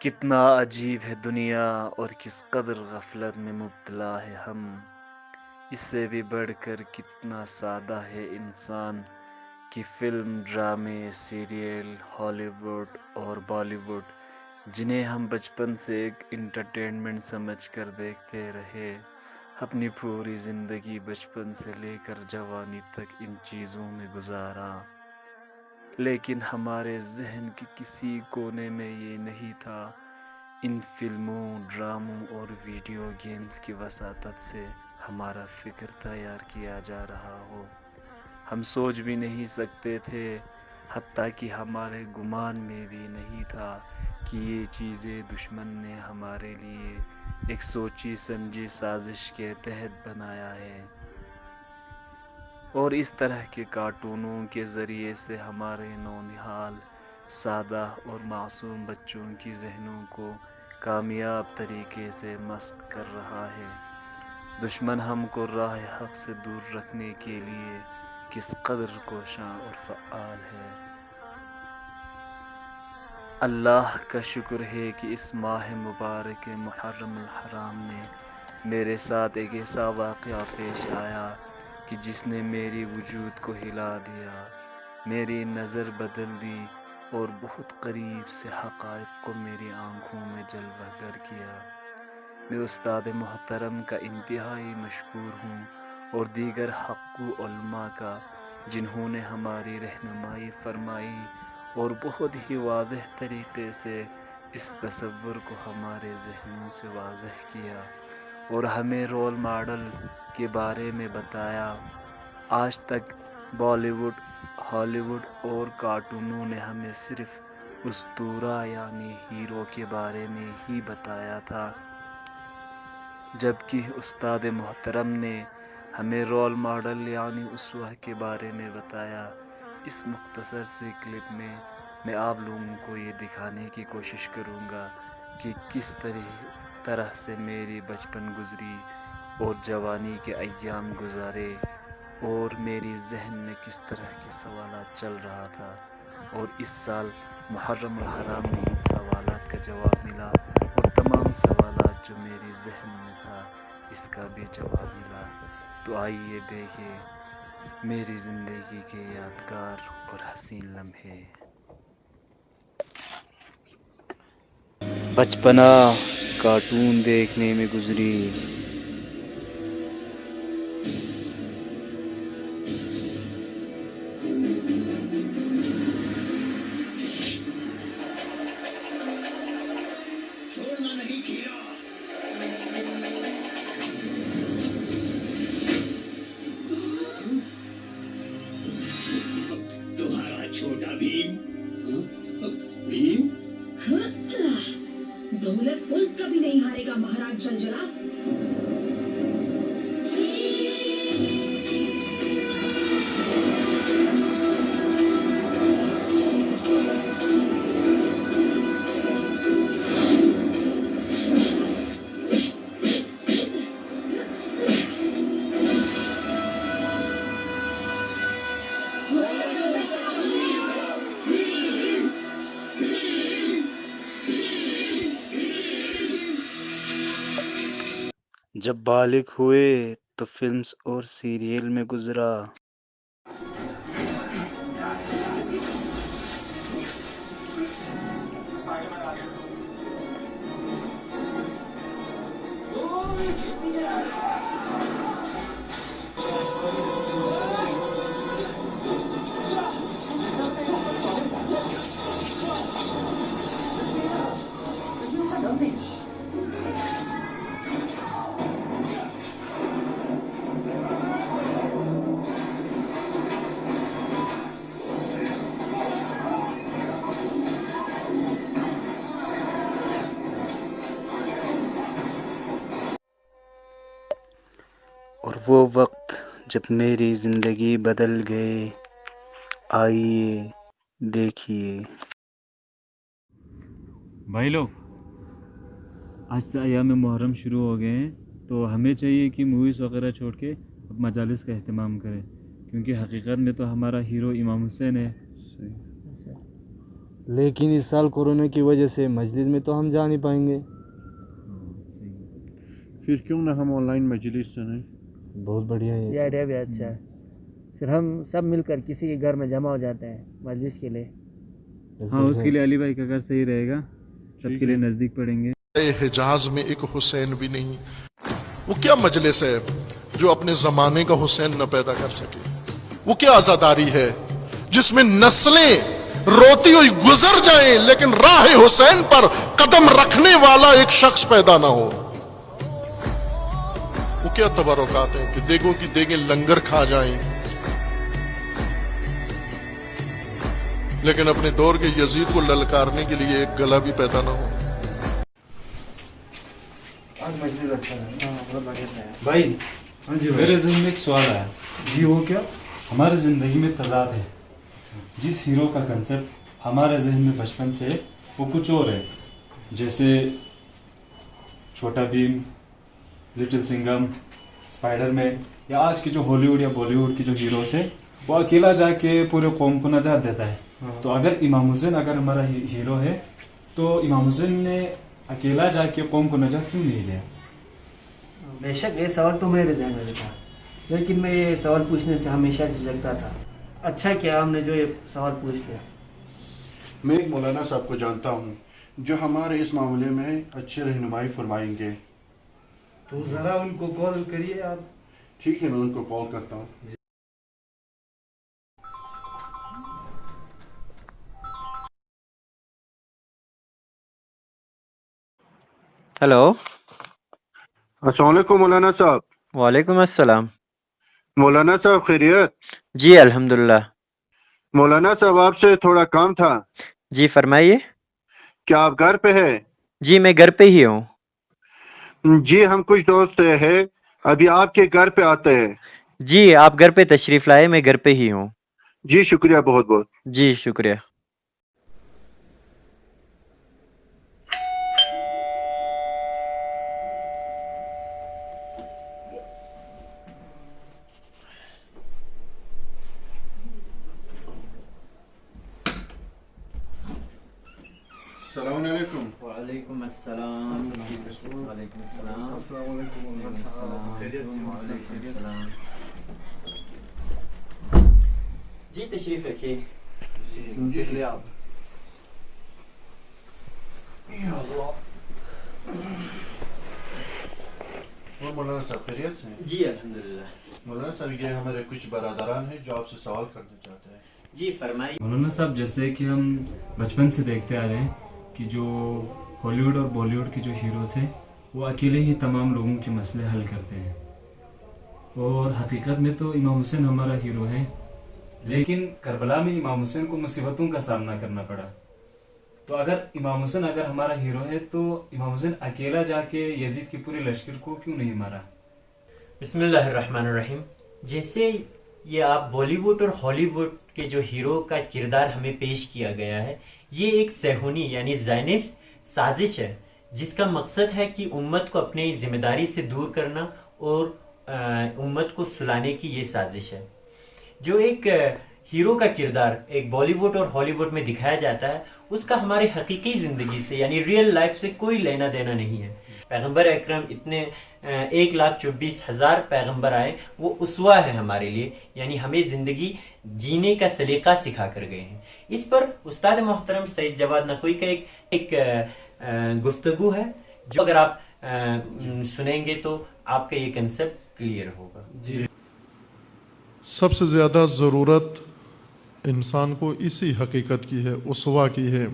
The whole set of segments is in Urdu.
کتنا عجیب ہے دنیا اور کس قدر غفلت میں مبتلا ہے ہم، اس سے بھی بڑھ کر کتنا سادہ ہے انسان کہ فلم، ڈرامے، سیریل، ہالی ووڈ اور بالی ووڈ جنہیں ہم بچپن سے ایک انٹرٹینمنٹ سمجھ کر دیکھتے رہے، اپنی پوری زندگی بچپن سے لے کر جوانی تک ان چیزوں میں گزارا، لیکن ہمارے ذہن کے کسی کونے میں یہ نہیں تھا ان فلموں، ڈراموں اور ویڈیو گیمز کی وساطت سے ہمارا فکر تیار کیا جا رہا ہو۔ ہم سوچ بھی نہیں سکتے تھے، حتیٰ کہ ہمارے گمان میں بھی نہیں تھا کہ یہ چیزیں دشمن نے ہمارے لیے ایک سوچی سمجھی سازش کے تحت بنایا ہے، اور اس طرح کے کارٹونوں کے ذریعے سے ہمارے نونہال، سادہ اور معصوم بچوں کی ذہنوں کو کامیاب طریقے سے مسخ کر رہا ہے۔ دشمن ہم کو راہ حق سے دور رکھنے کے لیے کس قدر کوشاں اور فعال ہے۔ اللہ کا شکر ہے کہ اس ماہ مبارک محرم الحرام میں میرے ساتھ ایک ایسا واقعہ پیش آیا کہ جس نے میری وجود کو ہلا دیا، میری نظر بدل دی اور بہت قریب سے حقائق کو میری آنکھوں میں جلوہ گر کیا۔ میں استاد محترم کا انتہائی مشکور ہوں اور دیگر حقو علماء کا، جنہوں نے ہماری رہنمائی فرمائی اور بہت ہی واضح طریقے سے اس تصور کو ہمارے ذہنوں سے واضح کیا اور ہمیں رول ماڈل کے بارے میں بتایا۔ آج تک بالی ووڈ، ہالی ووڈ اور کارٹونوں نے ہمیں صرف اسطورہ یعنی ہیرو کے بارے میں ہی بتایا تھا، جبکہ استاد محترم نے ہمیں رول ماڈل یعنی اسوہ کے بارے میں بتایا۔ اس مختصر سی کلپ میں میں آپ لوگوں کو یہ دکھانے کی کوشش کروں گا کہ کس طرح سے میری بچپن گزری اور جوانی کے ایام گزارے، اور میری ذہن میں کس طرح کے سوالات چل رہا تھا، اور اس سال محرم الحرام میں ان سوالات کا جواب ملا، اور تمام سوالات جو میری ذہن میں تھا اس کا بھی جواب ملا۔ تو آئیے دیکھیں میری زندگی کے یادگار اور حسین لمحے۔ بچپنا کارٹون دیکھنے میں گزری۔ چھوٹا بھیم، بھیم دولت ملک کبھی نہیں ہارے گا مہاراج جلجلا۔ جب بالغ ہوئے تو فلمز اور سیریل میں گزرا۔ اور وہ وقت جب میری زندگی بدل گئے، آئیے دیکھیے۔ بھائی لوگ، آج سے ایام محرم شروع ہو گئے ہیں، تو ہمیں چاہیے کہ موویز وغیرہ چھوڑ کے مجالس کا اہتمام کریں، کیونکہ حقیقت میں تو ہمارا ہیرو امام حسین ہے۔ لیکن اس سال کورونا کی وجہ سے مجلس میں تو ہم جا نہیں پائیں گے. پھر کیوں نہ ہم آن لائن مجلس سنیں؟ بہت بڑھیا ہے یہ آئیڈیا بھی اچھا ہے. پھر ہم سب مل کر کسی کے گھر میں جمع ہو جاتے ہیں مجلس کے لیے. ہاں اس کے لیے علی بھائی کا گھر صحیح رہے گا, سب کے لیے نزدیک پڑیں گے. حجاز میں ایک حسین بھی نہیں. وہ کیا مجلس ہے جو اپنے زمانے کا حسین نہ پیدا کر سکے؟ وہ کیا عزاداری ہے جس میں نسلیں روتی ہوئی گزر جائیں لیکن راہ حسین پر قدم رکھنے والا ایک شخص پیدا نہ ہو؟ وہ کیا تبرکات ہیں کہ دیگوں کی دیگیں لنگر کھا جائیں لیکن اپنے دور کے یزید کو للکارنے کے لیے ایک گلا بھی پیدا نہ ہو. بھائی میرے ذہن میں ایک سوال آیا. جی وہ کیا؟ ہمارے زندگی میں تضاد ہے. جس ہیرو کا کنسپٹ ہمارے ذہن میں بچپن سے وہ کچھ اور ہے, جیسے چھوٹا بھیم, لٹل سنگم, اسپائڈر مین, یا آج کی جو ہالی ووڈ یا بالی ووڈ کی جو ہیروز ہے وہ اکیلا جا کے پورے قوم کو نجات دیتا ہے. تو اگر امام حسین اگر ہمارا ہیرو ہے تو امام حسین نے اکیلا جا کے قوم کو نجات کیوں نہیں لیا؟ بے شک یہ سوال تو میرے ذہن میں بھی تھا, لیکن میں یہ سوال پوچھنے سے ہمیشہ جھجکتا تھا. اچھا کیا ہم نے جو یہ سوال پوچھ لیا. میں ایک مولانا صاحب کو جانتا ہوں جو ہمارے اس معاملے میں اچھی رہنمائی فرمائیں گے. تو ذرا ان کو کال کریے آپ. ٹھیک ہے, میں ان کو کال کرتا ہوں. ہلو. السلام علیکم مولانا صاحب. وعلیکم السلام. مولانا صاحب خیریت؟ جی الحمدللہ. مولانا صاحب آپ سے تھوڑا کام تھا. جی فرمائیے. کیا آپ گھر پہ ہے؟ جی میں گھر پہ ہی ہوں. جی ہم کچھ دوست ہیں ابھی آپ کے گھر پہ آتے ہیں. جی آپ گھر پہ تشریف لائے, میں گھر پہ ہی ہوں. جی شکریہ بہت بہت. جی شکریہ. السلام علیکم. وعلیکم السلام. وعلیکم السلام. جی تشریف رکھیے. مولانا صاحب خیریت سے؟ جی الحمدللہ. مولانا صاحب یہ ہمارے کچھ برادران ہیں جو آپ سے سوال کرنا چاہتے ہیں. جی فرمائیے. مولانا صاحب جیسے کہ ہم بچپن سے دیکھتے آ رہے ہیں کہ جو ہالی ووڈ اور بالی ووڈ کے جو ہیروز ہیں وہ اکیلے ہی تمام لوگوں کے مسئلے حل کرتے ہیں, اور حقیقت میں تو امام حسین ہمارا ہیرو ہے, لیکن کربلا میں امام حسین کو مصیبتوں کا سامنا کرنا پڑا. تو اگر امام حسین اگر ہمارا ہیرو ہے تو امام حسین اکیلا جا کے یزید کی پوری لشکر کو کیوں نہیں مارا؟ بسم اللہ الرحمن الرحیم. جیسے یہ آپ بالی ووڈ اور ہالی ووڈ کے جو ہیرو کا کردار ہمیں پیش کیا گیا ہے, یہ ایک صہیونی یعنی زائنسٹ سازش ہے جس کا مقصد ہے کہ امت کو اپنی ذمہ داری سے دور کرنا اور امت کو سلانے کی یہ سازش ہے. جو ایک ہیرو کا کردار ایک بالی ووڈ اور ہالی ووڈ میں دکھایا جاتا ہے اس کا ہماری حقیقی زندگی سے یعنی ریئل لائف سے کوئی لینا دینا نہیں ہے. پیغمبر اکرم اتنے 1,24,000 پیغمبر آئے, وہ اسوہ ہے ہمارے لیے, یعنی ہمیں زندگی جینے کا سلیقہ سکھا کر گئے ہیں. اس پر استاد محترم سید جواد نقوی کا ایک گفتگو ہے جو اگر آپ سنیں گے تو آپ کا یہ کنسپٹ کلیئر ہوگا. سب سے زیادہ ضرورت انسان کو اسی حقیقت کی ہے, اسوہ کی ہے,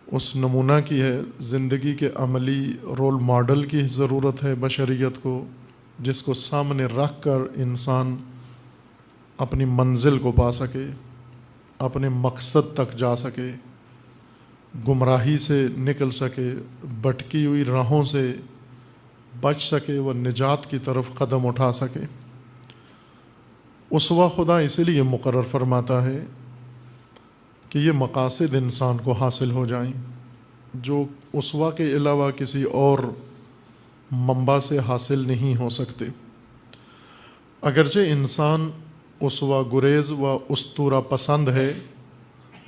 اس نمونہ کی ہے, زندگی کے عملی رول ماڈل کی ضرورت ہے بشریت کو, جس کو سامنے رکھ کر انسان اپنی منزل کو پا سکے, اپنے مقصد تک جا سکے, گمراہی سے نکل سکے, بھٹکی ہوئی راہوں سے بچ سکے, وہ نجات کی طرف قدم اٹھا سکے. اسوہ خدا اسی لیے مقرر فرماتا ہے کہ یہ مقاصد انسان کو حاصل ہو جائیں جو اسوہ کے علاوہ کسی اور منبع سے حاصل نہیں ہو سکتے. اگرچہ انسان اسوہ گریز و اسطورہ پسند ہے